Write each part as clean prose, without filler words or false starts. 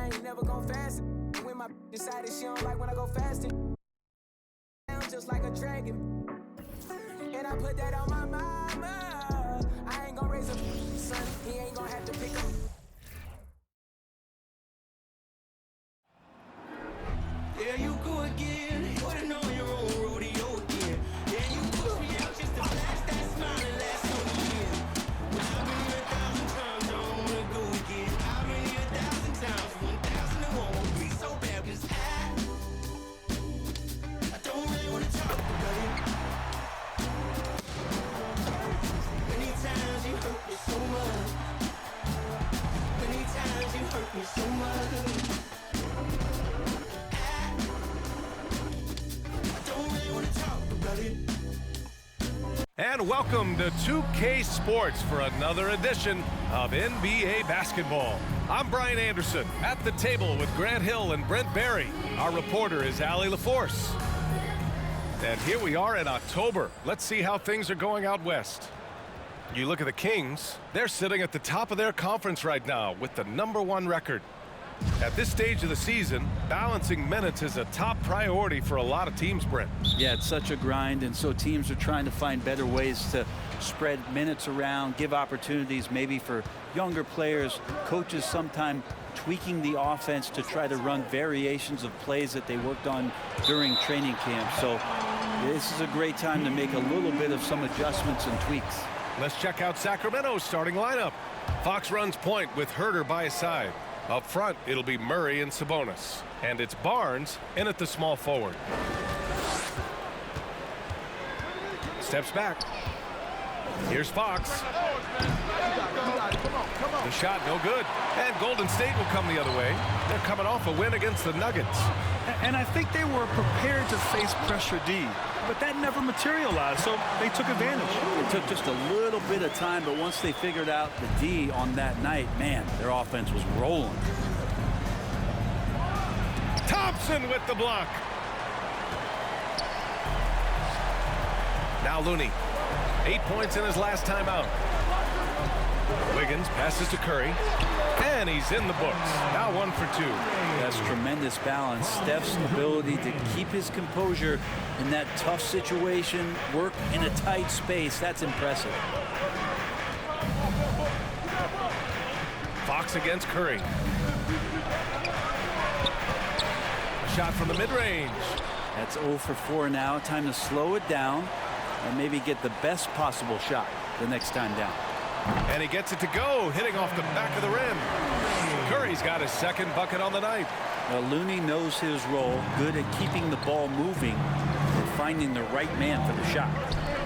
I ain't never gon' fast. When my decided she don't like when I go fasting. I'm just like a dragon. And I put that on my mama. I ain't gon' raise a son. He ain't gon' have to pick up. There you go again, putting on your own rodeo again. Yeah, you push me out just to flash that smile and last on the year. I've been here 1,000 times, I don't wanna go again. I've been here 1,000 times, 1,000 it won't be so bad, 'cause I don't really wanna talk about it. Many times you hurt me so much. Many times you hurt me so much. And welcome to 2K Sports for another edition of NBA basketball. I'm Brian Anderson at the table with Grant Hill and Brent Barry. Our reporter is Allie LaForce. And here we are in October. Let's see how things are going out west. You look at the Kings, they're sitting at the top of their conference right now with the #1 record. At this stage of the season, balancing minutes is a top priority for a lot of teams, Brent. Yeah, it's such a grind, and so teams are trying to find better ways to spread minutes around, give opportunities maybe for younger players. Coaches sometimes tweaking the offense to try to run variations of plays that they worked on during training camp. So this is a great time to make a little bit of some adjustments and tweaks. Let's check out Sacramento's starting lineup. Fox runs point with Herter by his side. Up front, it'll be Murray and Sabonis. And it's Barnes in at the small forward. Steps back. Here's Fox. The shot no good. And Golden State will come the other way. They're coming off a win against the Nuggets. And I think they were prepared to face pressure D. But that never materialized, so they took advantage. It took just a little bit of time, but once they figured out the D on that night, man, their offense was rolling. Thompson with the block. Now Looney. 8 points in his last time out. Wiggins passes to Curry. And he's in the books. Now 1 for 2. That's tremendous balance. Steph's ability to keep his composure in that tough situation, work in a tight space, that's impressive. Fox against Curry. A shot from the mid-range. That's 0 for 4 now. Time to slow it down and maybe get the best possible shot the next time down. And he gets it to go, hitting off the back of the rim. Curry's got his second bucket on the night. Well, Looney knows his role, good at keeping the ball moving and finding the right man for the shot.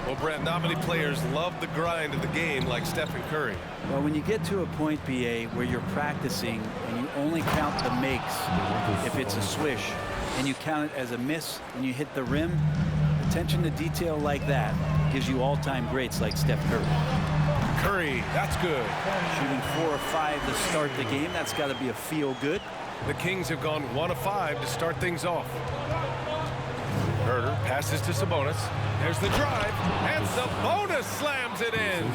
Well, Brent, not many players love the grind of the game like Stephen Curry. Well, when you get to a point, BA, where you're practicing and you only count the makes if it's a swish, and you count it as a miss and you hit the rim, attention to detail like that gives you all-time greats like Steph Curry. Curry, that's good. Shooting 4 of 5 to start the game. That's got to be a feel good. The Kings have gone 1 of 5 to start things off. Herter passes to Sabonis. There's the drive, and Sabonis slams it in.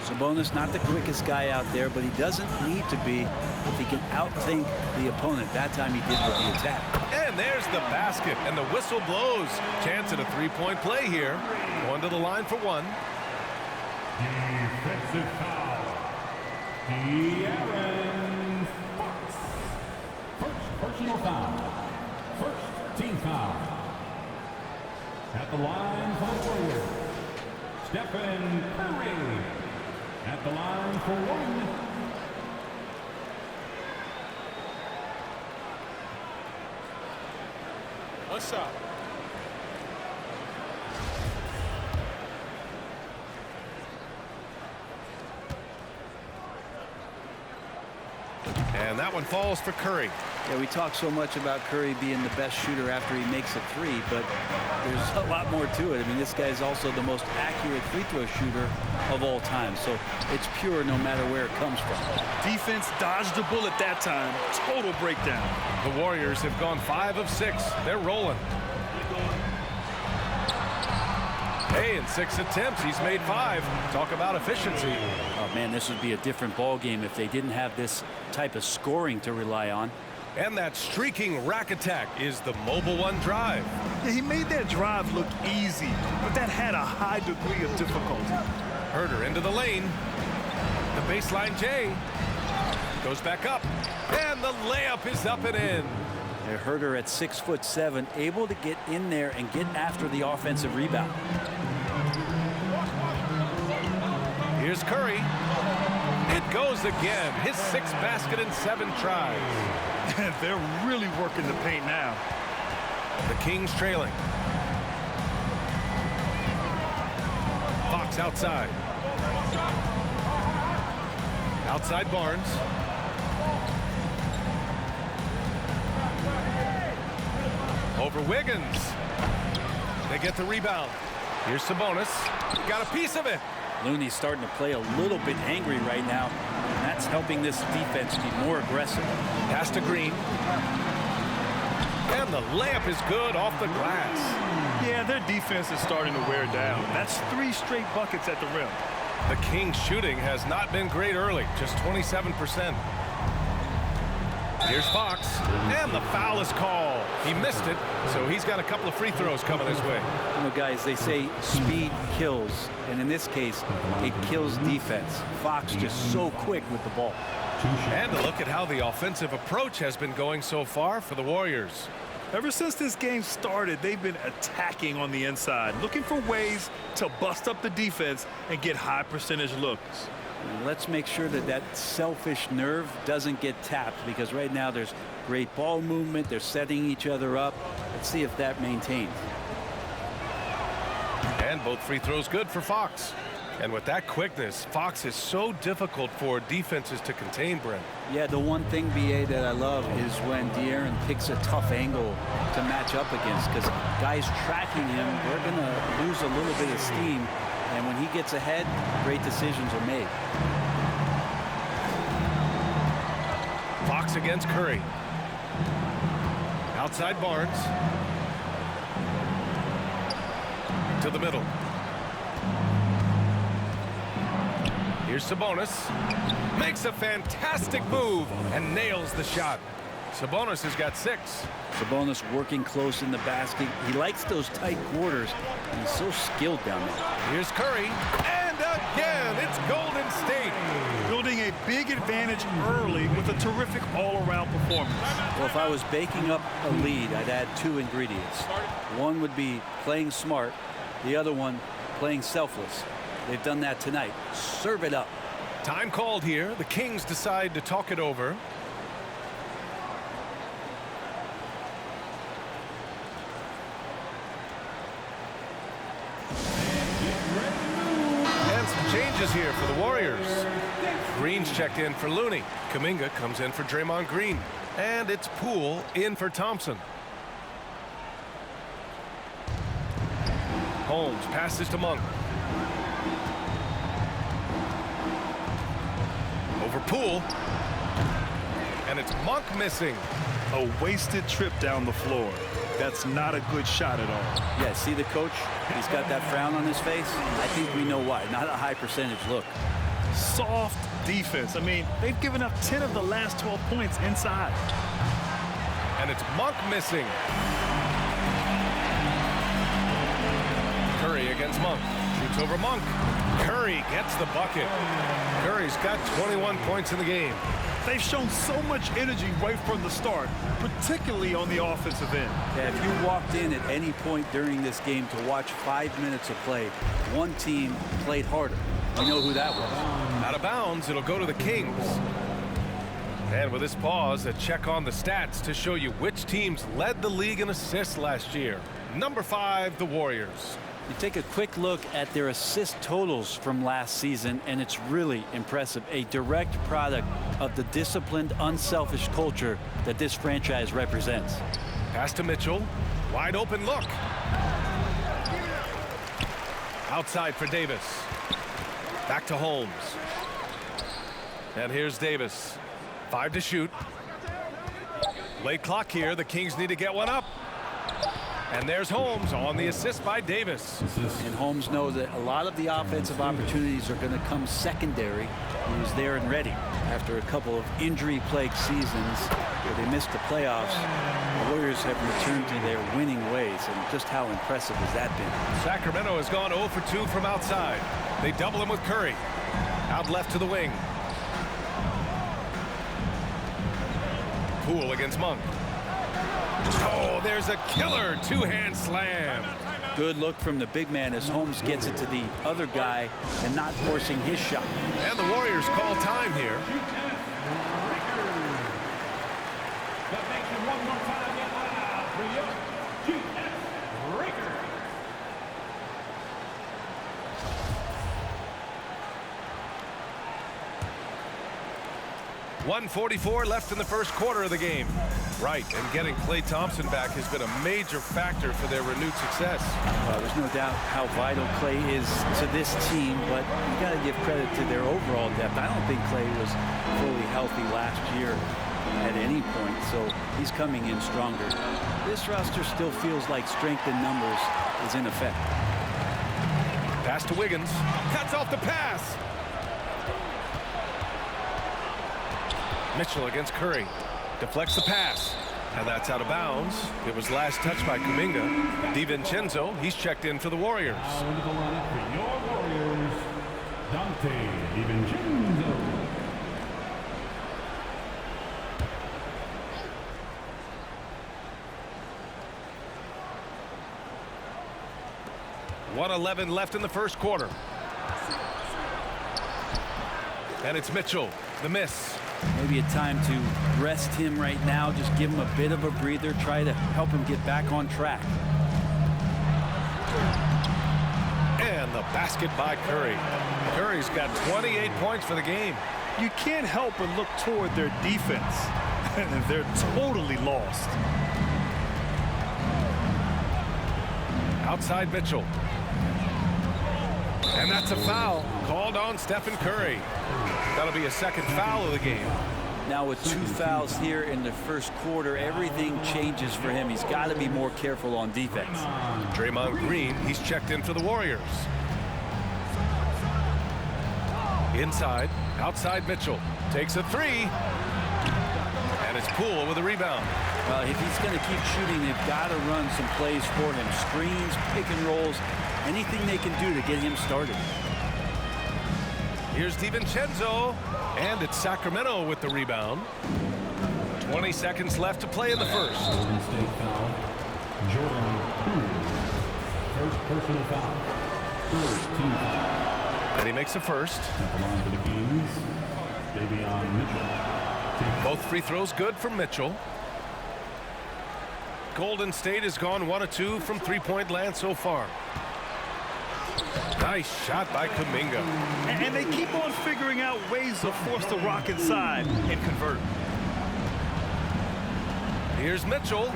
Sabonis, not the quickest guy out there, but he doesn't need to be if he can outthink the opponent. That time he did with the attack. And there's the basket, and the whistle blows. Chance at a three-point play here. Going to the line for 1. Defensive foul. De'Aaron Fox. First personal foul. First team foul. At the line for the Warriors, Stephen Curry. At the line for 1. What's up? And that one falls for Curry. Yeah, we talk so much about Curry being the best shooter after he makes a three, but there's a lot more to it. I mean, this guy's also the most accurate free throw shooter of all time, so it's pure no matter where it comes from. Defense dodged the bullet that time. Total breakdown. The Warriors have gone 5 of 6. They're rolling. Hey, in 6 attempts, he's made 5. Talk about efficiency. Oh, man, this would be a different ball game if they didn't have this type of scoring to rely on. And that streaking rack attack is the Mobile One drive. Yeah, he made that drive look easy, but that had a high degree of difficulty. Herder into the lane. The baseline J. Goes back up. And the layup is up and in. Herder at 6'7", able to get in there and get after the offensive rebound. Here's Curry. It goes again. His 6th basket in 7 tries. They're really working the paint now. The Kings trailing. Fox outside. Outside Barnes. Over Wiggins. They get the rebound. Here's Sabonis. Got a piece of it. Looney's starting to play a little bit angry right now, and that's helping this defense be more aggressive. Pass to Green. And the layup is good off the glass. Yeah, their defense is starting to wear down. That's 3 straight buckets at the rim. The Kings shooting has not been great early, just 27%. Here's Fox, and the foul is called. He missed it, so he's got a couple of free throws coming his way. You know, guys, they say speed kills, and in this case, it kills defense. Fox just so quick with the ball. And to look at how the offensive approach has been going so far for the Warriors. Ever since this game started, they've been attacking on the inside, looking for ways to bust up the defense and get high percentage looks. Let's make sure that that selfish nerve doesn't get tapped, because right now there's great ball movement. They're setting each other up. Let's see if that maintains. And both free throws good for Fox. And with that quickness, Fox is so difficult for defenses to contain, Brent. Yeah, the one thing, BA, that I love is when De'Aaron picks a tough angle to match up against, because guys tracking him, they're going to lose a little bit of steam. And when he gets ahead, great decisions are made. Fox against Curry. Outside Barnes. To the middle. Here's Sabonis. Makes a fantastic move and nails the shot. Sabonis has got 6. Sabonis working close in the basket. He likes those tight quarters, and he's so skilled down there. Here's Curry. And again, it's Golden State. Building a big advantage early with a terrific all-around performance. Well, if I was baking up a lead, I'd add 2 ingredients. One would be playing smart. The other one, playing selfless. They've done that tonight. Serve it up. Time called here. The Kings decide to talk it over. And some changes here for the Warriors. Green's checked in for Looney. Kuminga comes in for Draymond Green. And it's Poole in for Thompson. Holmes passes to Monk. Over Poole. And it's Monk missing. A wasted trip down the floor. That's not a good shot at all. Yeah, see the coach? He's got that frown on his face. I think we know why. Not a high percentage look. Soft defense. I mean, they've given up 10 of the last 12 points inside. And it's Monk missing. Curry against Monk. Shoots over Monk. Curry gets the bucket. Curry's got 21 points in the game. They've shown so much energy right from the start, particularly on the offensive end. Yeah, if you walked in at any point during this game to watch 5 minutes of play, one team played harder. You know who that was. Out of bounds, it'll go to the Kings. And with this pause, a check on the stats to show you which teams led the league in assists last year. Number 5, the Warriors. You take a quick look at their assist totals from last season, and it's really impressive. A direct product of the disciplined, unselfish culture that this franchise represents. Pass to Mitchell. Wide open look. Outside for Davis. Back to Holmes. And here's Davis. 5 to shoot. Late clock here. The Kings need to get one up. And there's Holmes on the assist by Davis. And Holmes knows that a lot of the offensive opportunities are going to come secondary. He was there and ready after a couple of injury-plagued seasons. where they missed the playoffs, the Warriors have returned to their winning ways, and just how impressive has that been? Sacramento has gone 0 for 2 from outside. They double him with Curry. Out left to the wing. Poole against Monk. Oh, there's a killer two-hand slam. Good look from the big man as Holmes gets it to the other guy and not forcing his shot. And the Warriors call time here. That makes it one more time get loud for you. G.S. Raker. 1:44 left in the first quarter of the game. Right, and getting Klay Thompson back has been a major factor for their renewed success. There's no doubt how vital Klay is to this team, but you got to give credit to their overall depth. I don't think Klay was fully healthy last year at any point, so he's coming in stronger. This roster still feels like strength in numbers is in effect. Pass to Wiggins. Cuts off the pass. Mitchell against Curry. Deflects the pass. And that's out of bounds. It was last touched by Kuminga. DiVincenzo, he's checked in for the Warriors. Now into the lineup for your Warriors, Dante DiVincenzo. .111 left in the first quarter. And it's Mitchell. The miss. Maybe a time to rest him right now, just give him a bit of a breather, try to help him get back on track. And the basket by Curry. Curry's got 28 points for the game. You can't help but look toward their defense. They're totally lost. Outside Mitchell. And that's a foul called on Stephen Curry. That'll be a second foul of the game. Now with 2 fouls here in the first quarter, everything changes for him. He's got to be more careful on defense. Draymond Green, he's checked in for the Warriors. Inside, outside Mitchell. Takes a three. And it's Poole with a rebound. Well, if he's going to keep shooting, they've got to run some plays for him. Screens, pick and rolls, anything they can do to get him started. Here's DiVincenzo, and it's Sacramento with the rebound. 20 seconds left to play in the first. Golden State foul. Jordan Poole. First personal foul. First team foul. And he makes a first. At the line for the Kings, Davion Mitchell. Both free throws good from Mitchell. Golden State has gone 1 of 2 from three-point land so far. Nice shot by Kuminga. And they keep on figuring out ways to force the Rock inside and convert. Here's Mitchell.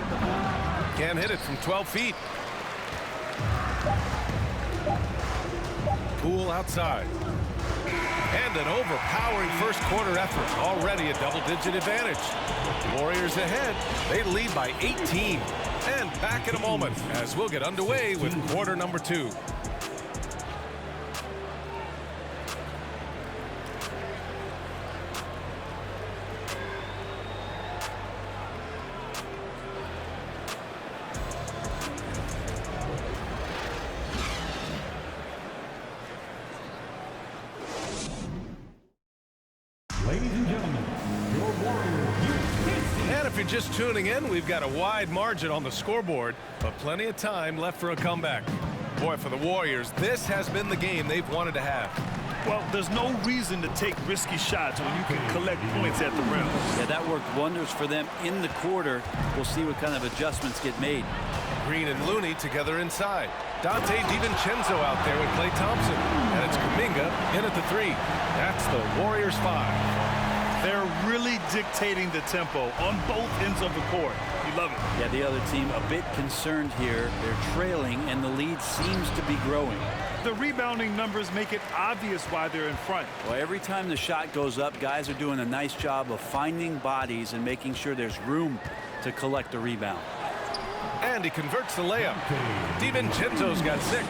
Can't hit it from 12 feet. Poole outside. And an overpowering first quarter effort. Already a double-digit advantage. Warriors ahead. They lead by 18. And back in a moment as we'll get underway with quarter number 2. Ladies and gentlemen, your Warriors. And if you're just tuning in, we've got a wide margin on the scoreboard, but plenty of time left for a comeback. Boy, for the Warriors, this has been the game they've wanted to have. Well, there's no reason to take risky shots when you can collect points at the rim. Yeah, that worked wonders for them in the quarter. We'll see what kind of adjustments get made. Green and Looney together inside. Dante DiVincenzo out there with Klay Thompson. And it's Kuminga in at the 3. That's the Warriors 5. They're really dictating the tempo on both ends of the court. You love it. Yeah, the other team a bit concerned here. They're trailing, and the lead seems to be growing. The rebounding numbers make it obvious why they're in front. Well, every time the shot goes up, guys are doing a nice job of finding bodies and making sure there's room to collect the rebound. And he converts the layup. DiVincenzo's got 6.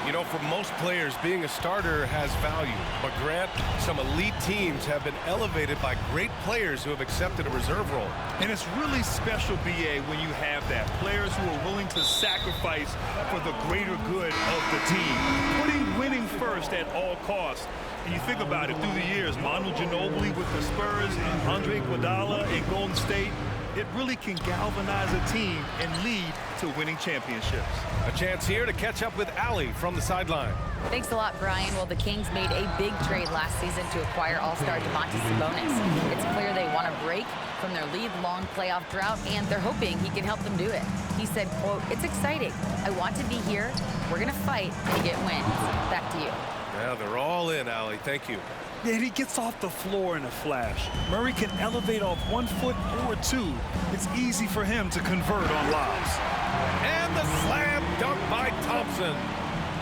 You know, for most players, being a starter has value. But Grant, some elite teams have been elevated by great players who have accepted a reserve role. And it's really special, B.A., when you have that. Players who are willing to sacrifice for the greater good of the team. Putting winning first at all costs. And you think about it, through the years, Manu Ginobili with the Spurs, Andre Iguodala in Golden State, it really can galvanize a team and lead to winning championships. A chance here to catch up with Allie from the sideline. Thanks a lot, Brian. Well, the Kings made a big trade last season to acquire All-Star Domantas Sabonis. It's clear they want to break from their league-long playoff drought, and they're hoping he can help them do it. He said, quote, "It's exciting. I want to be here. We're going to fight to get wins." Back to you. Yeah, they're all in, Allie. Thank you. Yeah, he gets off the floor in a flash. Murray can elevate off 1 foot or 2. It's easy for him to convert on lobs. And the slam dunk by Thompson.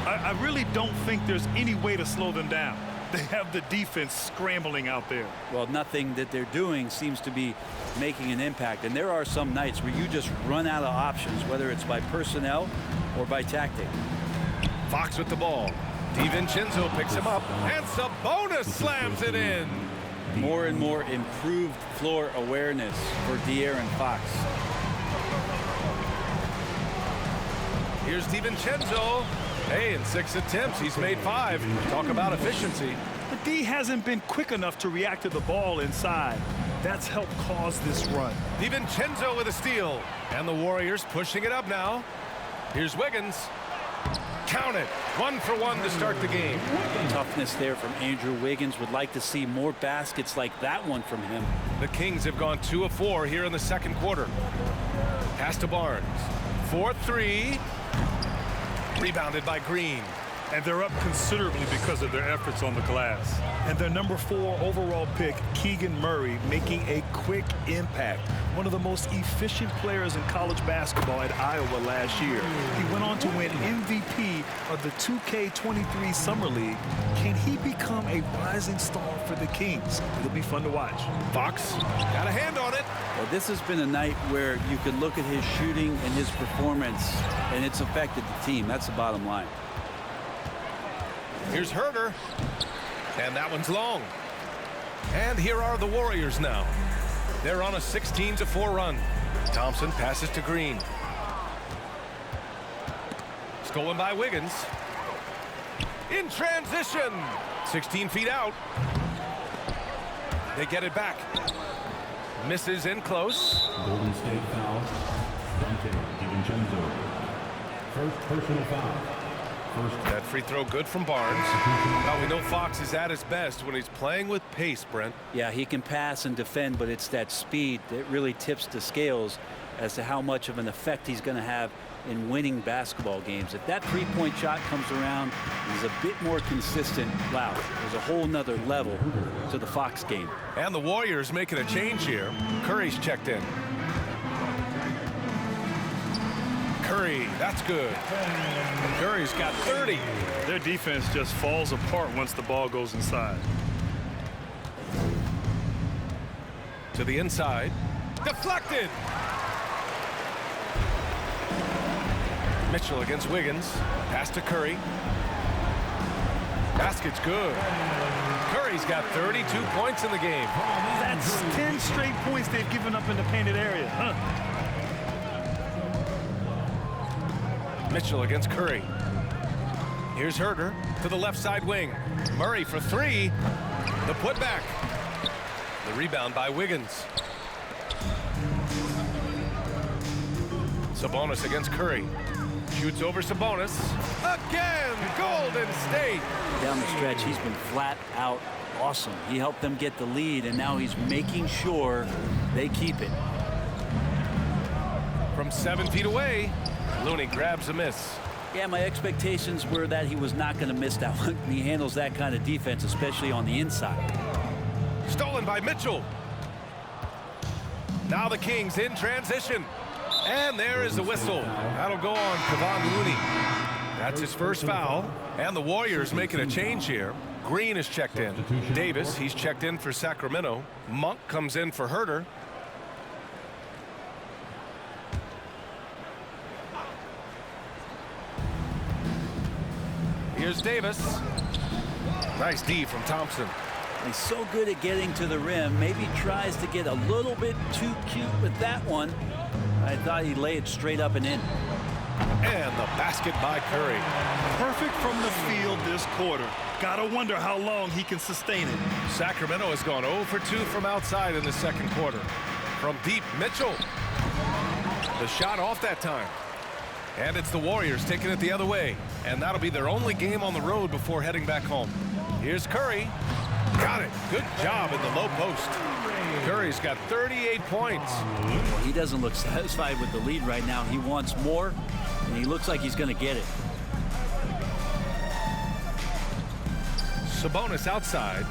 I really don't think there's any way to slow them down. They have the defense scrambling out there. Well, nothing that they're doing seems to be making an impact. And there are some nights where you just run out of options, whether it's by personnel or by tactic. Fox with the ball. DiVincenzo picks him up, and Sabonis slams it in. More and more improved floor awareness for De'Aaron Fox. Here's DiVincenzo. Hey, in 6 attempts, he's made 5. Talk about efficiency. But D hasn't been quick enough to react to the ball inside. That's helped cause this run. DiVincenzo with a steal. And the Warriors pushing it up now. Here's Wiggins. Count it. 1 for 1 to start the game. Toughness there from Andrew Wiggins. Would like to see more baskets like that one from him. The Kings have gone 2 of 4 here in the second quarter. Pass to Barnes. 4-3. Rebounded by Green. And they're up considerably because of their efforts on the glass. And their number 4 overall pick, Keegan Murray, making a quick impact. One of the most efficient players in college basketball at Iowa last year. He went on to win MVP of the 2K23 Summer League. Can he become a rising star for the Kings? It'll be fun to watch. Fox got a hand on it. Well, this has been a night where you can look at his shooting and his performance, and it's affected the team. That's the bottom line. Here's Herter. And that one's long. And here are the Warriors now. They're on a 16-4 run. Thompson passes to Green. Stolen by Wiggins. In transition. 16 feet out. They get it back. Misses in close. Golden State foul. Dante DiVincenzo. First personal foul. That free throw good from Barnes. Now we know Fox is at his best when he's playing with pace, Brent. Yeah, he can pass and defend, but it's that speed that really tips the scales as to how much of an effect he's going to have in winning basketball games. If that three-point shot comes around, he's a bit more consistent. Wow, there's a whole nother level to the Fox game. And the Warriors making a change here. Curry's checked in. Curry, that's good. Curry's got 30. Their defense just falls apart once the ball goes inside. To the inside. Deflected. Mitchell against Wiggins. Pass to Curry. Basket's good. Curry's got 32 points in the game. That's 10 straight points they've given up in the painted area. Mitchell against Curry. Here's Herter to the left side wing. Murray for 3. The putback. The rebound by Wiggins. Sabonis against Curry. Shoots over Sabonis. Again, Golden State. Down the stretch, he's been flat out awesome. He helped them get the lead, and now he's making sure they keep it. From 7 feet away, Looney grabs a miss. Yeah, my expectations were that he was not going to miss that one. He handles that kind of defense, especially on the inside. Stolen by Mitchell. Now the Kings in transition. And there is the whistle. That'll go on Kevon Looney. That's his first foul. And the Warriors making a change here. Green is checked in. Davis, he's checked in for Sacramento. Monk comes in for Herter. Here's Davis. Nice D from Thompson. He's so good at getting to the rim. Maybe tries to get a little bit too cute with that one. I thought he'd lay it straight up and in. And the basket by Curry. Perfect from the field this quarter. Gotta wonder how long he can sustain it. Sacramento has gone 0 for 2 from outside in the second quarter. From deep, Mitchell. The shot off that time. And it's the Warriors taking it the other way. And that'll be their only game on the road before heading back home. Here's Curry. Got it. Good job in the low post. Curry's got 38 points. He doesn't look satisfied with the lead right now. He wants more, and he looks like he's going to get it. Sabonis outside.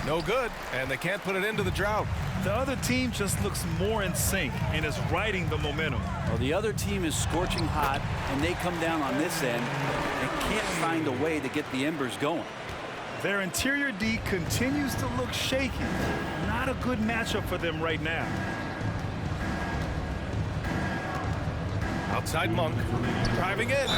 No good, and they can't put it into the drought. The other team just looks more in sync and is riding the momentum. Well, the other team is scorching hot, and they come down on this end and can't find a way to get the embers going. Their interior D continues to look shaky. Not a good matchup for them right now. Outside Monk, driving in.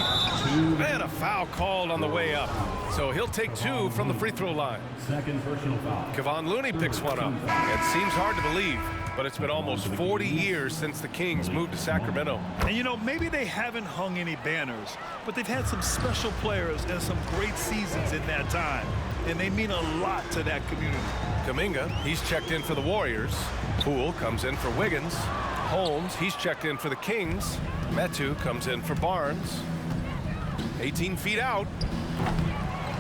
And a foul called on the way up. So he'll take 2 from the free throw line. Second personal foul. Kevon Looney picks one up. It seems hard to believe, but it's been almost 40 years since the Kings moved to Sacramento. And you know, maybe they haven't hung any banners, but they've had some special players and some great seasons in that time. And they mean a lot to that community. Kuminga, he's checked in for the Warriors. Poole comes in for Wiggins. Holmes, he's checked in for the Kings. Metu comes in for Barnes. 18 feet out.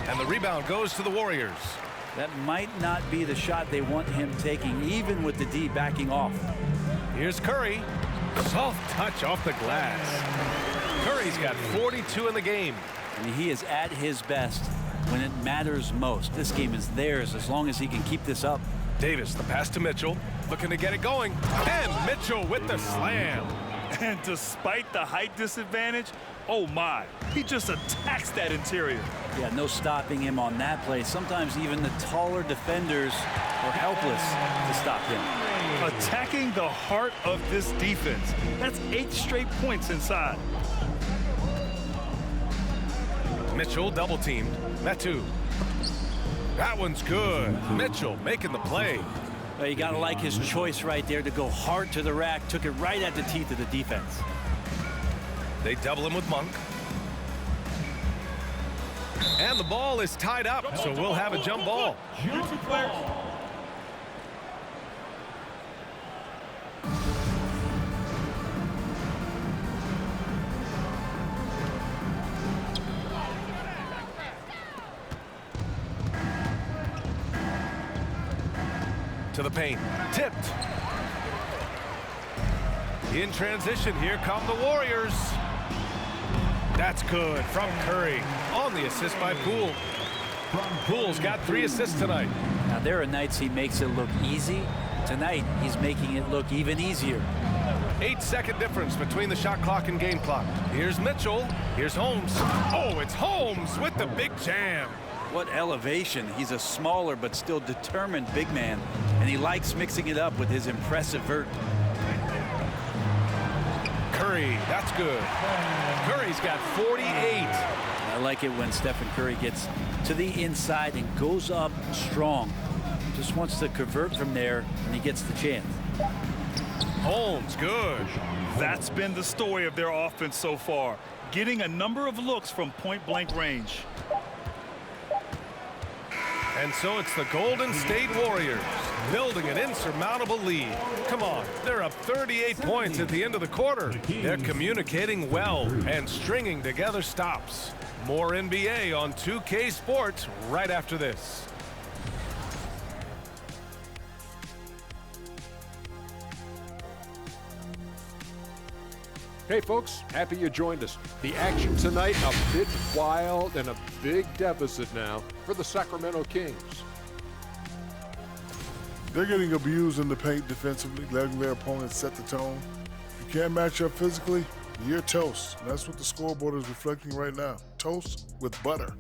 And the rebound goes to the Warriors. That might not be the shot they want him taking, even with the D backing off. Here's Curry. Soft touch off the glass. Curry's got 42 in the game. And he is at his best when it matters most. This game is theirs as long as he can keep this up. Davis, the pass to Mitchell, looking to get it going. And Mitchell with the slam. And despite the height disadvantage, oh my, he just attacks that interior. Yeah, no stopping him on that play. Sometimes even the taller defenders are helpless to stop him. Attacking the heart of this defense. That's 8 straight points inside. Mitchell double teamed. Metu. That one's good. Mitchell making the play. Well, you got to like his choice right there to go hard to the rack. Took it right at the teeth of the defense. They double him with Monk. And the ball is tied up, so we'll have a jump ball. To the paint. Tipped. In transition, here come the Warriors. That's good from Curry on the assist by Poole. Poole's got 3 assists tonight. Now, there are nights he makes it look easy. Tonight, he's making it look even easier. 8-second difference between the shot clock and game clock. Here's Mitchell. Here's Holmes. Oh, it's Holmes with the big jam. What elevation. He's a smaller but still determined big man, and he likes mixing it up with his impressive vert. Curry, that's good. Curry's got 48. I like it when Stephen Curry gets to the inside and goes up strong. Just wants to convert from there, and he gets the chance. Holmes, good. That's been the story of their offense so far, getting a number of looks from point-blank range. And so it's the Golden State Warriors building an insurmountable lead. Come on, they're up 38 points at the end of the quarter. They're communicating well and stringing together stops. More NBA on 2K Sports right after this. Hey folks, happy you joined us. The action tonight a bit wild and a big deficit now for the Sacramento Kings. They're getting abused in the paint defensively, letting their opponents set the tone. If you can't match up physically, you're toast. And that's what the scoreboard is reflecting right now. Toast with butter.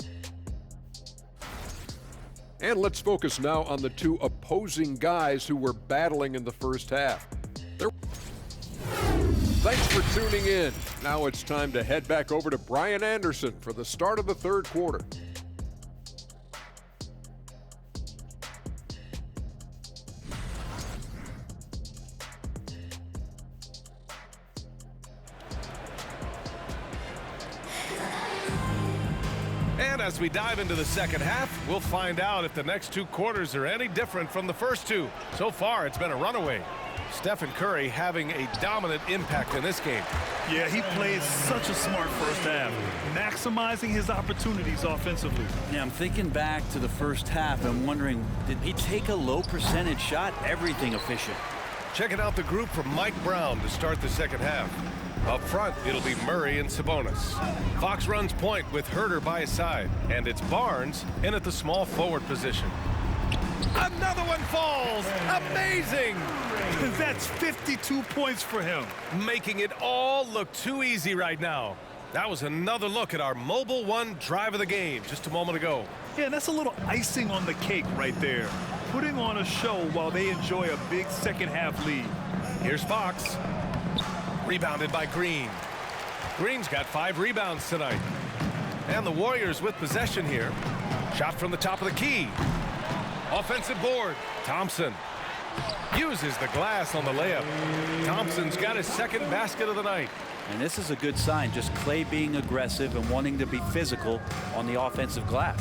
And let's focus now on the 2 opposing guys who were battling in the first half. Thanks for tuning in. Now it's time to head back over to Brian Anderson for the start of the third quarter. And as we dive into the second half, we'll find out if the next two quarters are any different from the first two. So far, it's been a runaway. Stephen Curry having a dominant impact in this game. Yeah, he played such a smart first half, maximizing his opportunities offensively. Yeah, I'm thinking back to the first half and wondering, did he take a low percentage shot? Everything efficient. Checking out the group from Mike Brown to start the second half. Up front, it'll be Murray and Sabonis. Fox runs point with Herter by his side, and it's Barnes in at the small forward position. Another one falls! Amazing! That's 52 points for him. Making it all look too easy right now. That was another look at our Mobile One drive of the game just a moment ago. Yeah, that's a little icing on the cake right there. Putting on a show while they enjoy a big second half lead. Here's Fox. Rebounded by Green. Green's got 5 rebounds tonight. And the Warriors with possession here. Shot from the top of the key. Offensive board. Thompson uses the glass on the layup. Thompson's got his second basket of the night. And this is a good sign, just Clay being aggressive and wanting to be physical on the offensive glass.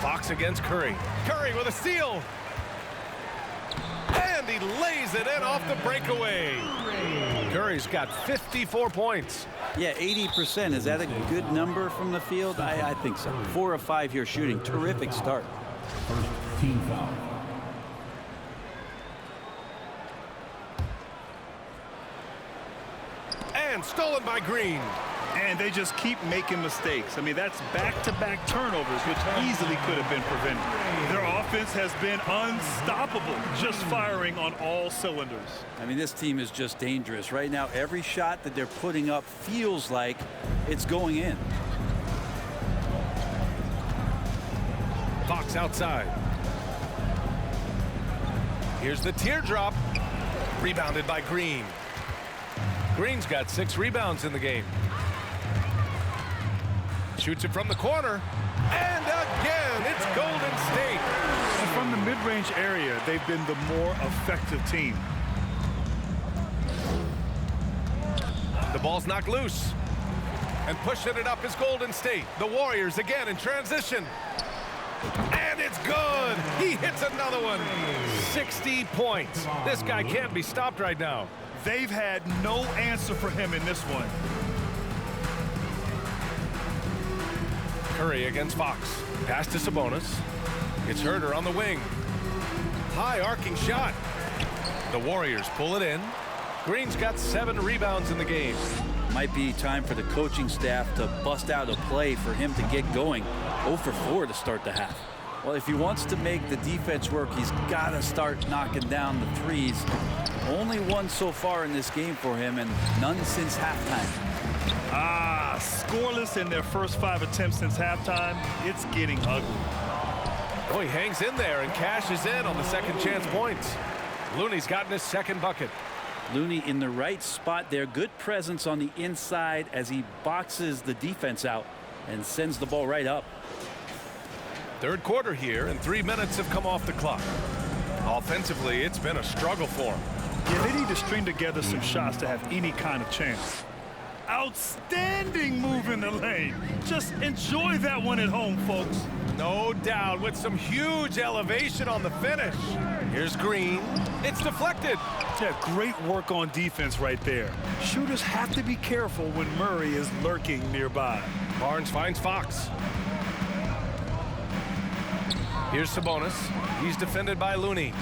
Fox against Curry. Curry with a steal. And he lays it in off the breakaway. Curry's got 54 points. Yeah, 80%. Is that a good number from the field? I think so. 4 of 5 here shooting. Terrific start. First team foul. And stolen by Green. And they just keep making mistakes. I mean, that's back-to-back turnovers, which easily could have been prevented. Their offense has been unstoppable, just firing on all cylinders. I mean, this team is just dangerous. Right now, every shot that they're putting up feels like it's going in. Fox outside. Here's the teardrop. Rebounded by Green. Green's got 6 rebounds in the game. Shoots it from the corner. And again, it's Golden State. And from the mid-range area, they've been the more effective team. The ball's knocked loose. And pushing it up is Golden State. The Warriors again in transition. And it's good. He hits another one. 60 points. This guy can't be stopped right now. They've had no answer for him in this one. Curry against Fox. Pass to Sabonis. It's Herter on the wing. High arcing shot. The Warriors pull it in. Green's got 7 rebounds in the game. Might be time for the coaching staff to bust out a play for him to get going. 0 for 4 to start the half. Well, if he wants to make the defense work, he's got to start knocking down the threes. Only one so far in this game for him, and none since halftime. Scoreless in their first 5 attempts since halftime. It's getting ugly. Oh, he hangs in there and cashes in on the second chance points. Looney's gotten his second bucket. Looney in the right spot there. Good presence on the inside as he boxes the defense out and sends the ball right up. Third quarter here, and 3 minutes have come off the clock. Offensively, it's been a struggle for him. Yeah, they need to string together some shots to have any kind of chance. Outstanding move in the lane. Just enjoy that one at home, folks. No doubt, with some huge elevation on the finish. Here's Green. It's deflected. Yeah, great work on defense right there. Shooters have to be careful when Murray is lurking nearby. Barnes finds Fox. Here's Sabonis. He's defended by Looney.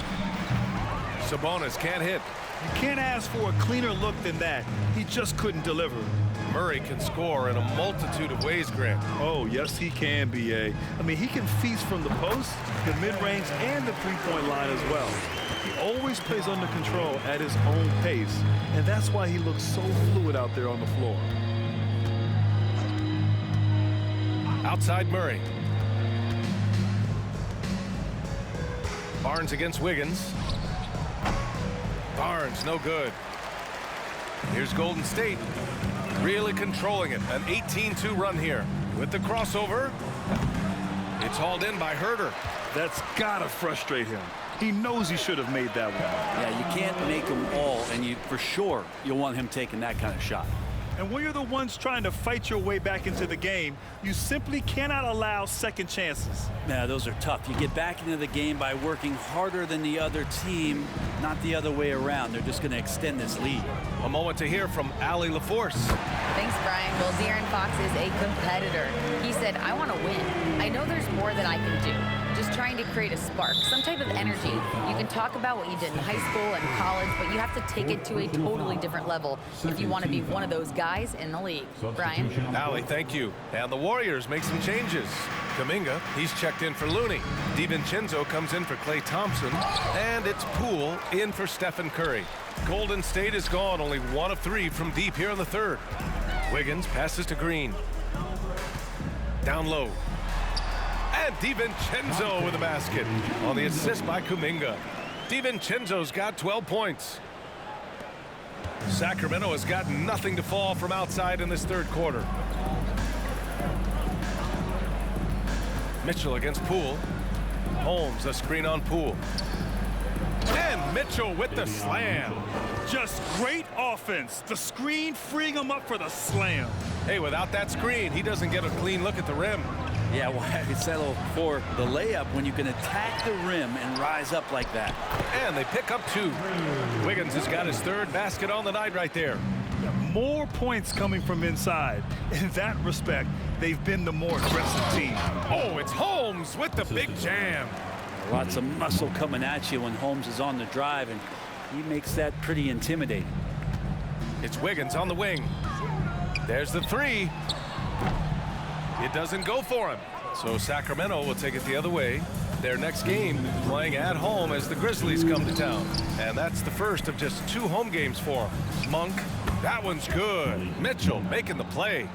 Sabonis can't hit. You can't ask for a cleaner look than that. He just couldn't deliver. Murray can score in a multitude of ways, Grant. Oh, yes, he can, B.A. I mean, he can feast from the post, the mid-range, and the three-point line as well. He always plays under control at his own pace, and that's why he looks so fluid out there on the floor. Outside Murray. Barnes against Wiggins. Barnes, no good. Here's Golden State, really controlling it. An 18-2 run here. With the crossover, it's hauled in by Herter. That's gotta frustrate him. He knows he should have made that one. Yeah, you can't make them all, and for sure you'll want him taking that kind of shot. And when you're the ones trying to fight your way back into the game, you simply cannot allow second chances. Yeah, those are tough. You get back into the game by working harder than the other team, not the other way around. They're just going to extend this lead. A moment to hear from Allie LaForce. Thanks, Brian. Well, De'Aaron Fox is a competitor. He said, I want to win. I know there's more that I can do. Just trying to create a spark, some type of energy. You can talk about what you did in high school and college, but you have to take it to a totally different level if you want to be one of those guys in the league. Brian? Allie, thank you. And the Warriors make some changes. Kuminga, he's checked in for Looney. DiVincenzo comes in for Klay Thompson. And it's Poole in for Stephen Curry. Golden State is gone, only 1 of 3 from deep here in the third. Wiggins passes to Green. Down low. And DiVincenzo with a basket on the assist by Kuminga. DiVincenzo's got 12 points. Sacramento has got nothing to fall from outside in this third quarter. Mitchell against Poole. Holmes, a screen on Poole. And Mitchell with the slam. Just great offense. The screen freeing him up for the slam. Hey, without that screen, he doesn't get a clean look at the rim. Yeah, why settle for the layup when you can attack the rim and rise up like that? And they pick up 2. Wiggins has got his 3rd basket on the night right there. More points coming from inside. In that respect, they've been the more aggressive team. Oh, it's Holmes with the big jam. Lots of muscle coming at you when Holmes is on the drive, and he makes that pretty intimidating. It's Wiggins on the wing. There's the 3. It doesn't go for him. So Sacramento will take it the other way. Their next game playing at home as the Grizzlies come to town. And that's the first of just 2 home games for them. Monk, that one's good. Mitchell making the play.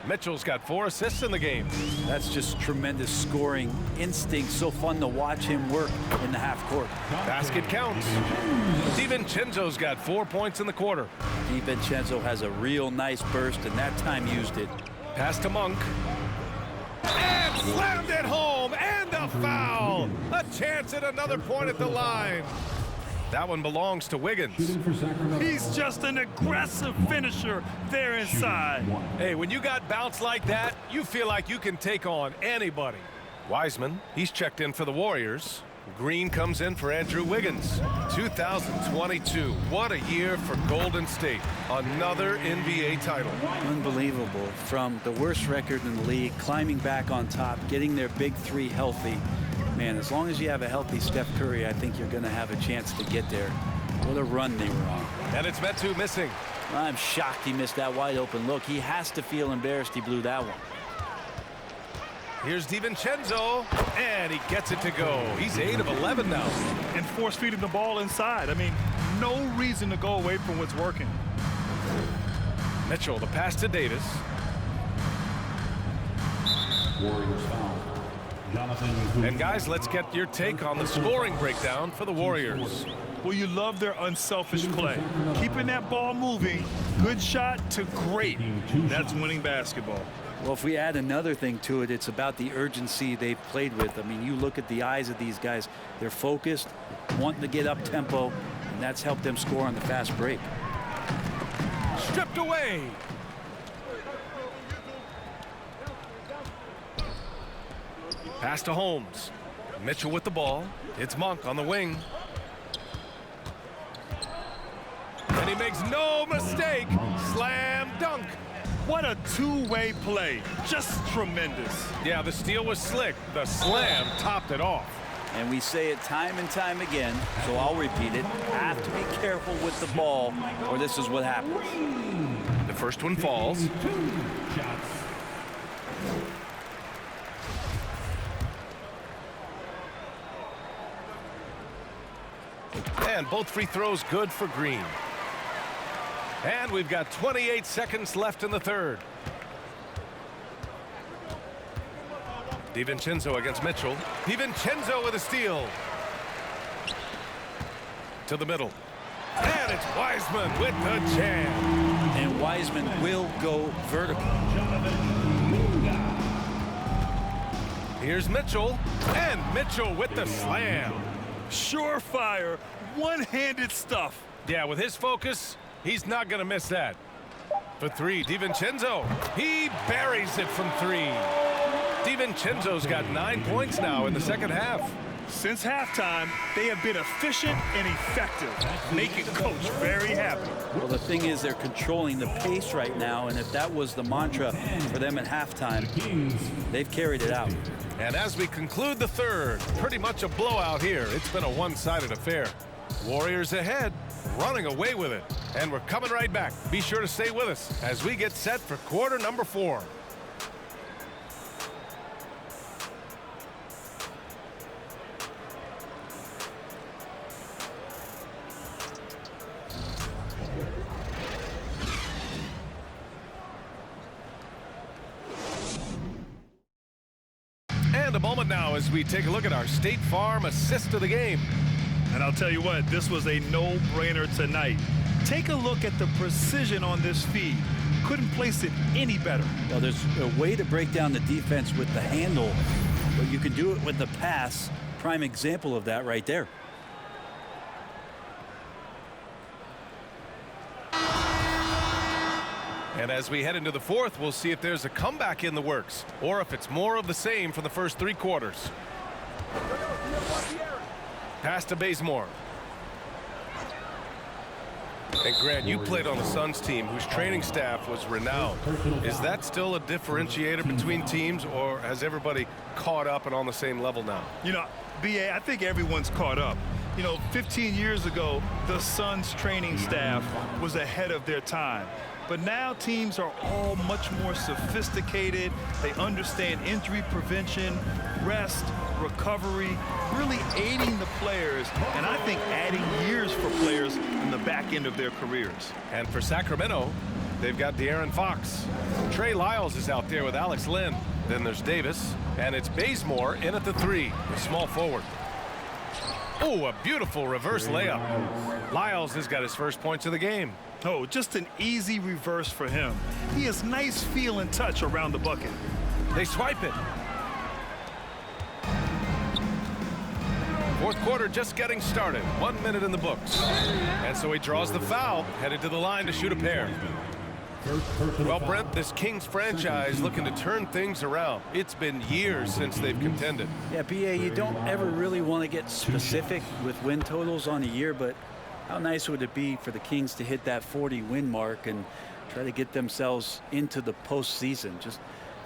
Mitchell's got 4 assists in the game. That's just tremendous scoring instinct. So fun to watch him work in the half court. Basket counts. DiVincenzo's got 4 points in the quarter. DiVincenzo has a real nice burst, and that time used it. Pass to Monk. And slammed it home. And a foul. A chance at another point at the line. That one belongs to Wiggins. He's just an aggressive finisher there inside. Hey, when you got bounce like that, you feel like you can take on anybody. Wiseman, he's checked in for the Warriors. Green comes in for Andrew Wiggins. 2022, what a year for Golden State. Another NBA title. Unbelievable. From the worst record in the league, climbing back on top, getting their big 3 healthy. Man, as long as you have a healthy Steph Curry, I think you're going to have a chance to get there. What a run they were on. And it's Metu missing. I'm shocked he missed that wide open look. He has to feel embarrassed he blew that one. Here's DiVincenzo, and he gets it to go. He's 8 of 11 now. And force feeding the ball inside. I mean, no reason to go away from what's working. Mitchell, the pass to Davis. Warriors foul. And guys, let's get your take on the scoring breakdown for the Warriors. Well, you love their unselfish play. Keeping that ball moving, good shot to great. That's winning basketball. Well, if we add another thing to it, it's about the urgency they've played with. I mean, you look at the eyes of these guys. They're focused, wanting to get up tempo, and that's helped them score on the fast break. Stripped away. Pass to Holmes. Mitchell with the ball. It's Monk on the wing. And he makes no mistake. Slam dunk. What a two-way play. Just tremendous. Yeah, the steal was slick. The slam topped it off. And we say it time and time again, so I'll repeat it. Have to be careful with the ball, or this is what happens. The first one falls. And both free throws good for Green. And we've got 28 seconds left in the third. DiVincenzo against Mitchell. DiVincenzo with a steal. to the middle. And it's Wiseman with the jam. And Wiseman will go vertical. Here's Mitchell, and Mitchell with the slam. Surefire, one-handed stuff. Yeah, with his focus, he's not going to miss that. For three, DiVincenzo. He buries it from three. DiVincenzo's got 9 points now in the second half. Since halftime, they have been efficient and effective, making Coach very happy. Well, the thing is, they're controlling the pace right now, and if that was the mantra for them at halftime, they've carried it out. And as we conclude the third, pretty much a blowout here. It's been a one-sided affair. Warriors ahead, running away with it. And we're coming right back. Be sure to stay with us as we get set for quarter number 4. And a moment now as we take a look at our State Farm assist of the game. And I'll tell you what, this was a no-brainer tonight. Take a look at the precision on this feed. Couldn't place it any better. Well, there's a way to break down the defense with the handle, but you can do it with the pass. Prime example of that right there. And as we head into the fourth, we'll see if there's a comeback in the works or if it's more of the same for the first 3 quarters. Pass to Bazemore. And Grant, you played on the Suns team whose training staff was renowned. Is that still a differentiator between teams, or has everybody caught up and on the same level now? You know, B.A., I think everyone's caught up. You know, 15 years ago, the Suns training staff was ahead of their time. But now teams are all much more sophisticated. They understand injury prevention, rest, recovery, really aiding the players, and I think adding years for players in the back end of their careers. And for Sacramento, they've got De'Aaron Fox. Trey Lyles is out there with Alex Len. Then there's Davis, and it's Bazemore in at the 3, the small forward. Oh, a beautiful reverse layup. Lyles has got his first points of the game. Oh, just an easy reverse for him. He has nice feel and touch around the bucket. They swipe it. Fourth quarter just getting started. 1 minute in the books. And so he draws the foul, headed to the line to shoot a pair. Well, Brent, this Kings franchise looking to turn things around. It's been years since they've contended. Yeah, B.A., you don't ever really want to get specific with win totals on a year, but how nice would it be for the Kings to hit that 40-win mark and try to get themselves into the postseason? Just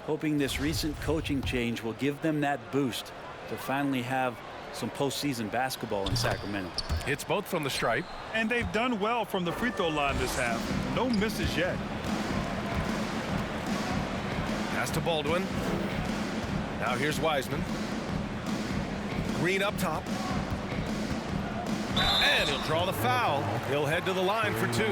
hoping this recent coaching change will give them that boost to finally have some postseason basketball in Sacramento. It's both from the stripe. And they've done well from the free throw line this half. No misses yet. Pass to Baldwin. Now here's Wiseman. Green up top. And he'll draw the foul. He'll head to the line for 2.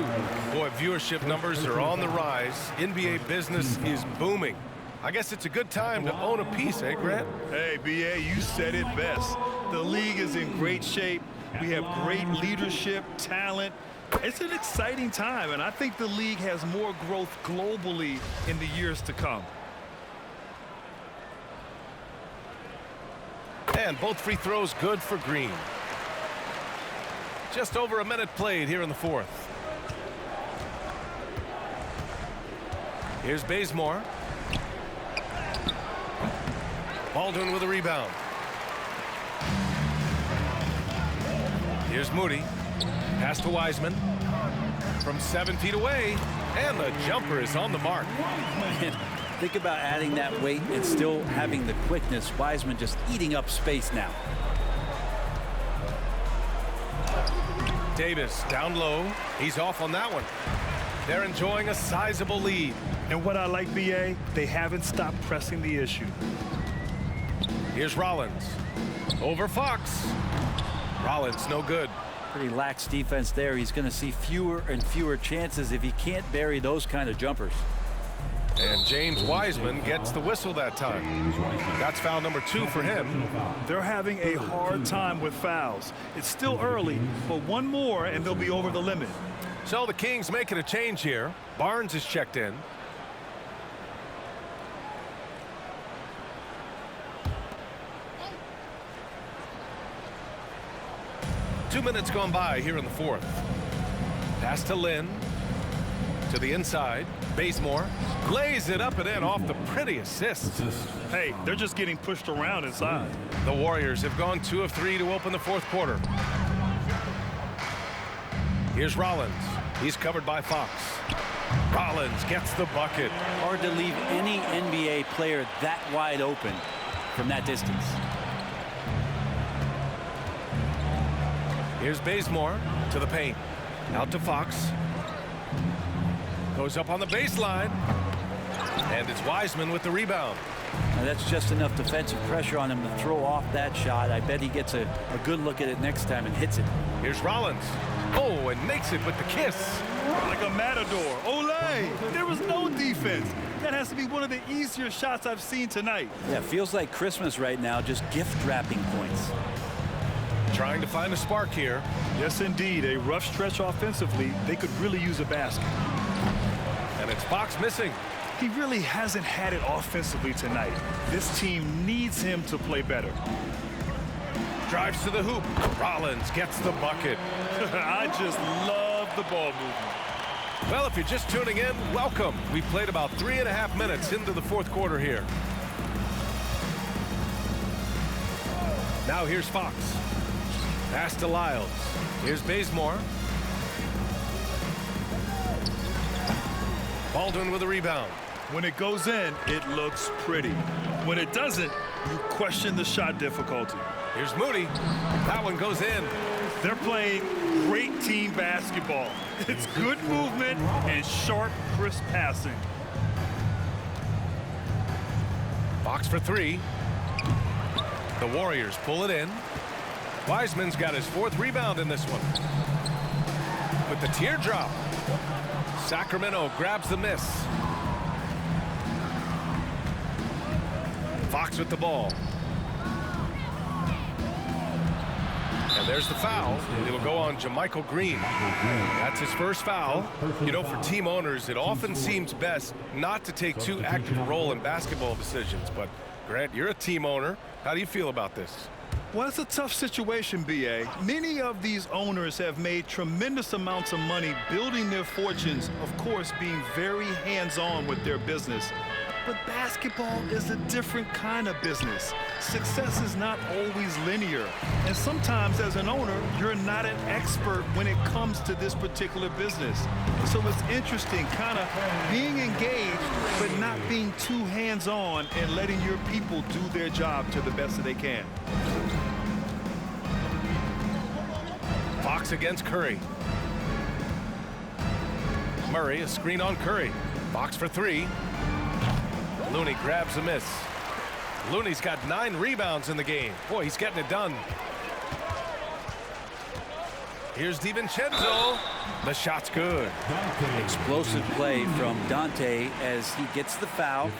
Boy, viewership numbers are on the rise. NBA business is booming. I guess it's a good time to own a piece, eh, Grant? Hey, B.A., you said it best. The league is in great shape. We have great leadership, talent. It's an exciting time, and I think the league has more growth globally in the years to come. And both free throws good for Green. Just over a minute played here in the fourth. Here's Bazemore. Baldwin with a rebound. Here's Moody. Pass to Wiseman. From 7 feet away. And the jumper is on the mark. Think about adding that weight and still having the quickness. Wiseman just eating up space now. Davis down low. He's off on that one. They're enjoying a sizable lead. And what I like, B.A., they haven't stopped pressing the issue. Here's Rollins. Over Fox. Rollins no good. Pretty lax defense there. He's going to see fewer and fewer chances if he can't bury those kind of jumpers. And James Wiseman gets the whistle that time. That's foul number 2 for him. They're having a hard time with fouls. It's still early, but one more and they'll be over the limit. So the Kings making a change here. Barnes is checked in. Two minutes gone by here in the fourth. Pass to Lynn. To the inside. Bazemore lays it up and in off the pretty assist. Hey, they're just getting pushed around inside. The Warriors have gone 2 of 3 to open the fourth quarter. Here's Rollins. He's covered by Fox. Rollins gets the bucket. Hard to leave any NBA player that wide open from that distance. Here's Bazemore to the paint. Out to Fox. Goes up on the baseline. And it's Wiseman with the rebound. Now that's just enough defensive pressure on him to throw off that shot. I bet he gets a good look at it next time and hits it. Here's Rollins. Oh, and makes it with the kiss. Like a matador. Olé! There was no defense. That has to be one of the easier shots I've seen tonight. Yeah, feels like Christmas right now, just gift wrapping points. Trying to find a spark here. Yes, indeed. A rough stretch offensively. They could really use a basket. And it's Fox missing. He really hasn't had it offensively tonight. This team needs him to play better. Drives to the hoop. Rollins gets the bucket. I just love the ball movement. Well, if you're just tuning in, welcome. We played about 3.5 minutes into the fourth quarter here. Now here's Fox. Pass to Lyles. Here's Bazemore. Baldwin with a rebound. When it goes in, it looks pretty. When it doesn't, you question the shot difficulty. Here's Moody. That one goes in. They're playing great team basketball. It's good movement and sharp, crisp passing. Fox for 3. The Warriors pull it in. Wiseman's got his 4th rebound in this one. With the teardrop. Sacramento grabs the miss. Fox with the ball. And there's the foul. It'll go on JaMychal Green. That's his first foul. You know, for team owners, it often seems best not to take too active a role in basketball decisions. But, Grant, you're a team owner. How do you feel about this? Well, it's a tough situation, B.A. Many of these owners have made tremendous amounts of money building their fortunes, of course, being very hands-on with their business. But basketball is a different kind of business. Success is not always linear. And sometimes as an owner, you're not an expert when it comes to this particular business. So it's interesting kind of being engaged, but not being too hands-on and letting your people do their job to the best that they can. Fox against Curry. Murray, a screen on Curry. Fox for 3. Looney grabs a miss. Looney's got 9 rebounds in the game. Boy, he's getting it done. Here's DiVincenzo. The shot's good. Explosive play from Dante as he gets the foul.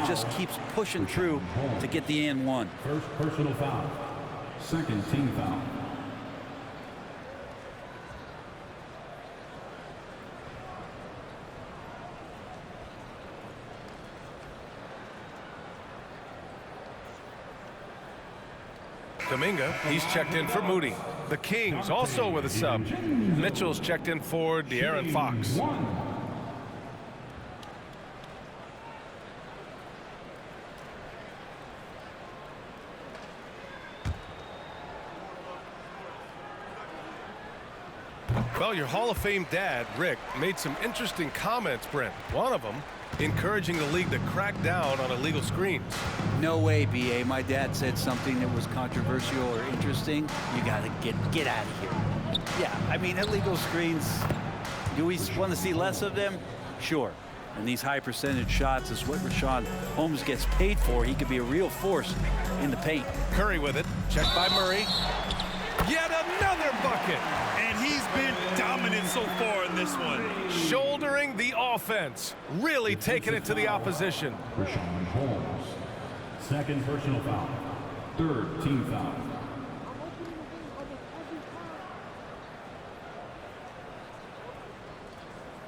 Just keeps pushing through to get the and one. First personal foul. Second team foul. Kuminga, he's checked in for Moody. The Kings also with a sub. Mitchell's checked in for De'Aaron Fox. Well, your Hall of Fame dad, Rick, made some interesting comments, Brent. One of them encouraging the league to crack down on illegal screens. No way, B.A. My dad said something that was controversial or interesting. You got to get out of here. Yeah, I mean, illegal screens, do we want to see less of them? Sure. And these high percentage shots is what Richaun Holmes gets paid for. He could be a real force in the paint. Curry with it. Checked by Murray. Yet another bucket. And he's been dominant win so far in this one. Shouldering the offense, really taking it to the opposition. Rashawn Holmes. Second personal foul. Third team foul.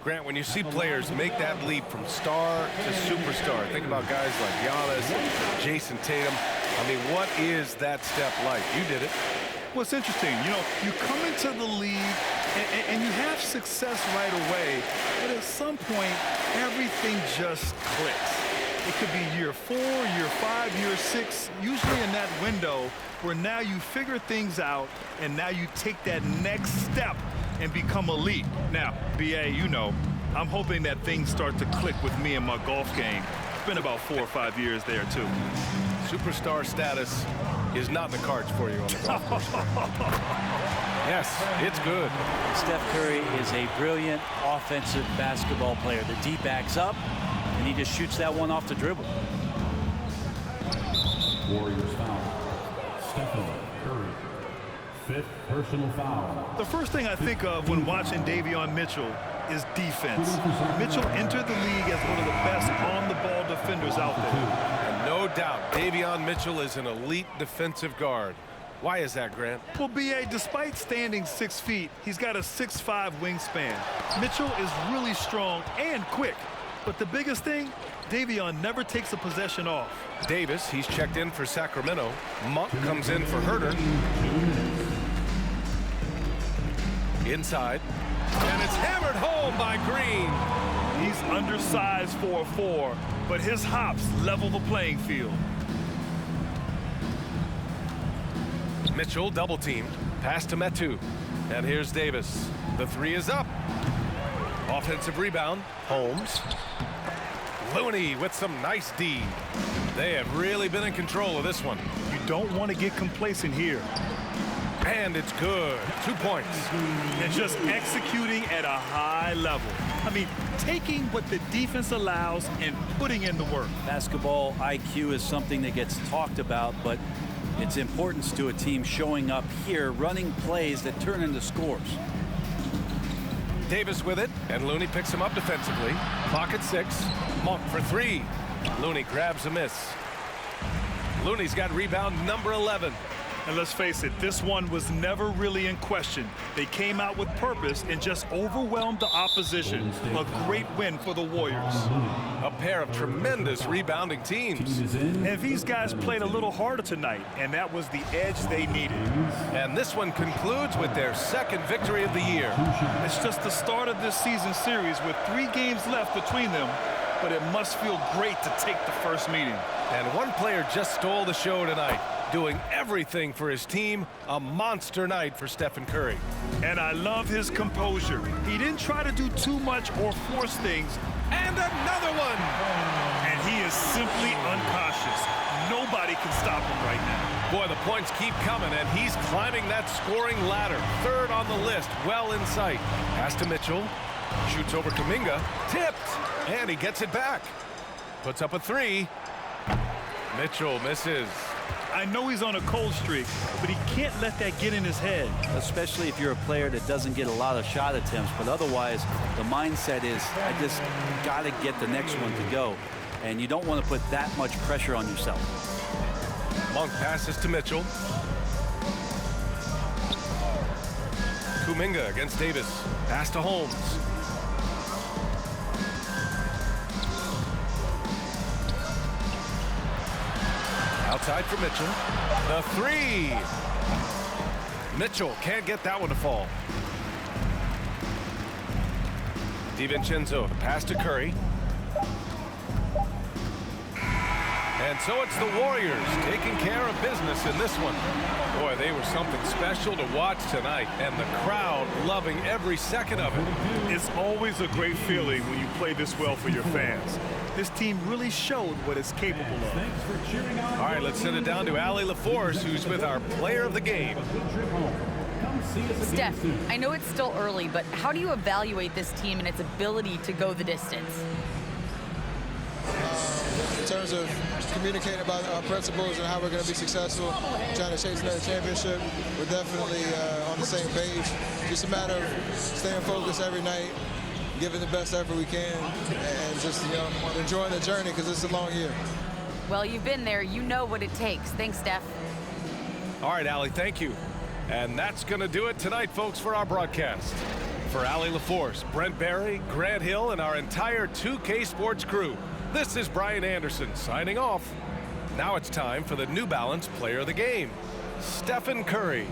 Grant, when you see players make that leap from star to superstar, think about guys like Giannis, Jason Tatum. I mean, what is that step like? You did it. Well, it's interesting. You know, you come into the league and you have success right away, but at some point, everything just clicks. It could be year 4, year 5, year 6, usually in that window where now you figure things out and now you take that next step and become elite. Now, BA, you know, I'm hoping that things start to click with me and my golf game. It's been about 4 or 5 years there, too. Superstar status is not in the cards for you on the golf course. Yes, it's good. Steph Curry is a brilliant offensive basketball player. The D backs up, and he just shoots that one off the dribble. Warriors foul. Stephen Curry. Fifth personal foul. The first thing I think of when watching Davion Mitchell is defense. Mitchell entered the league as one of the best on-the-ball defenders out there. And no doubt, Davion Mitchell is an elite defensive guard. Why is that, Grant? Well, BA, despite standing 6 feet, he's got a 6'5" wingspan. Mitchell is really strong and quick. But the biggest thing, Davion never takes a possession off. Davis, he's checked in for Sacramento. Monk comes in for Herter. Inside. And it's hammered home by Green. He's undersized for a 4, but his hops level the playing field. Mitchell double teamed. Pass to Metu. And here's Davis. The 3 is up. Offensive rebound. Holmes. Looney with some nice D. They have really been in control of this one. You don't want to get complacent here. And it's good. 2 points. And just executing at a high level. I mean, taking what the defense allows and putting in the work. Basketball IQ is something that gets talked about, but its importance to a team showing up here, running plays that turn into scores. Davis with it, and Looney picks him up defensively. Clock at 6. Monk for 3. Looney grabs a miss. Looney's got rebound number 11. And let's face it, this one was never really in question. They came out with purpose and just overwhelmed the opposition. A great win for the Warriors. A pair of tremendous rebounding teams. And these guys played a little harder tonight, and that was the edge they needed. And this one concludes with their second victory of the year. It's just the start of this season series with 3 games left between them, but it must feel great to take the first meeting. And one player just stole the show tonight, doing everything for his team. A monster night for Stephen Curry. And I love his composure. He didn't try to do too much or force things. And another one! And he is simply uncautious. Nobody can stop him right now. Boy, the points keep coming, and he's climbing that scoring ladder. 3rd on the list, well in sight. Pass to Mitchell. Shoots over Kuminga. Tipped. And he gets it back. Puts up a 3. Mitchell misses. I know he's on a cold streak, but he can't let that get in his head. Especially if you're a player that doesn't get a lot of shot attempts, but otherwise the mindset is, I just got to get the next one to go. And you don't want to put that much pressure on yourself. Monk passes to Mitchell. Kuminga against Davis. Pass to Holmes. Outside for Mitchell. The 3. Mitchell can't get that one to fall. DiVincenzo, the pass to Curry. And so it's the Warriors taking care of business in this one. Boy, they were something special to watch tonight, and the crowd loving every second of it. It's always a great feeling when you play this well for your fans. This team really showed what it's capable of. All right, let's send it down to Allie LaForce, who's with our player of the game. Steph, I know it's still early, but how do you evaluate this team and its ability to go the distance? In terms of communicating about our principles and how we're going to be successful, trying to chase another championship, we're definitely on on the same page. Just a matter of staying focused every night, giving the best effort we can, and just, you know, enjoying the journey because it's a long year. Well, you've been there. You know what it takes. Thanks, Steph. All right, Allie, thank you. And that's going to do it tonight, folks, for our broadcast. For Allie LaForce, Brent Barry, Grant Hill, and our entire 2K Sports crew, this is Brian Anderson signing off. Now it's time for the New Balance Player of the Game, Stephen Curry.